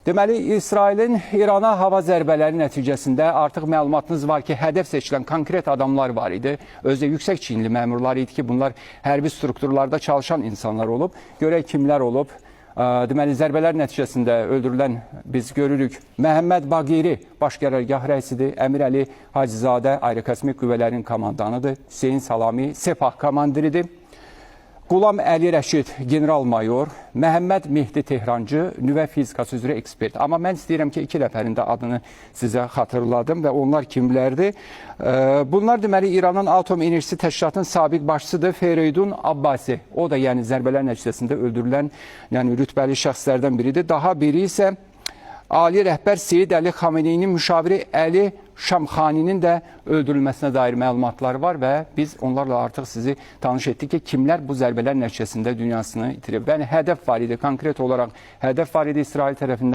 Deməli, İsrailin İrana hava zərbələri nəticəsində artıq məlumatınız var ki, hədəf seçilən konkret adamlar var idi. Özdə yüksək çinli məmurlar idi ki, bunlar hərbi strukturlarda çalışan insanlar olub. Görək kimlər olub. Deməli, zərbələr nəticəsində öldürülən biz görürük. Məhəmməd Baqiri baş qərargah rəisidir. Əmir Əli Hacızadə aerokosmik qüvvələrin komandanıdır. Hüseyin Salami Sepah komandiridir. Qulam Əli Rəşid, general-mayor, Məhəmməd Mehdi Tehrancı, nüvə fizikası üzrə ekspert. Amma mən istəyirəm ki, 2 nəfərin də adını sizə xatırladım və onlar kimlərdir? Bunlar deməli İranın Atom Enerjisi Təşkilatının sabiq başçısıdır, Fereydun Abbasi. O da yəni zərbələr nəticəsində öldürülən rütbəli şəxslərdən biridir. Daha biri isə Ali rəhbər Seyid Əli Xameneyinin müşaviri Əli Şamxaninin də öldürülməsinə dair məlumatlar var və biz onlarla artıq sizi tanış etdik ki, kimlər bu zərbələr nəticəsində dünyasını itirib. Yəni, hədəf var idi, konkret olaraq hədəf var idi İsrail tərəfindən.